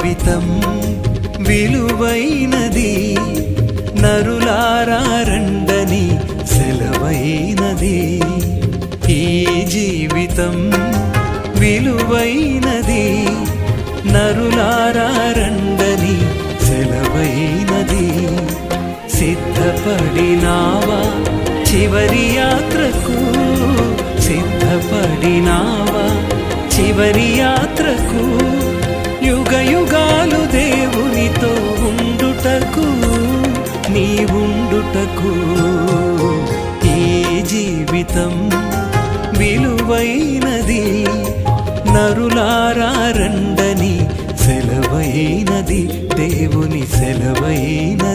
జీవితం విలువైనది, నరులారా రండని సెలవైనది. ఈ జీవితం విలువైనది, నరులారా రండని సెలవైనది. సిద్ధపడినావా చివరి యాత్రకు, సిద్ధపడినావా చివరి యాత్రకు, యుగ యుగాలు దేవునితో ఉండుటకు, నీవుండుటకు. ఈ జీవితం విలువైనది, నరులారా రండని సెలవైనది, దేవుని సెలవైనది.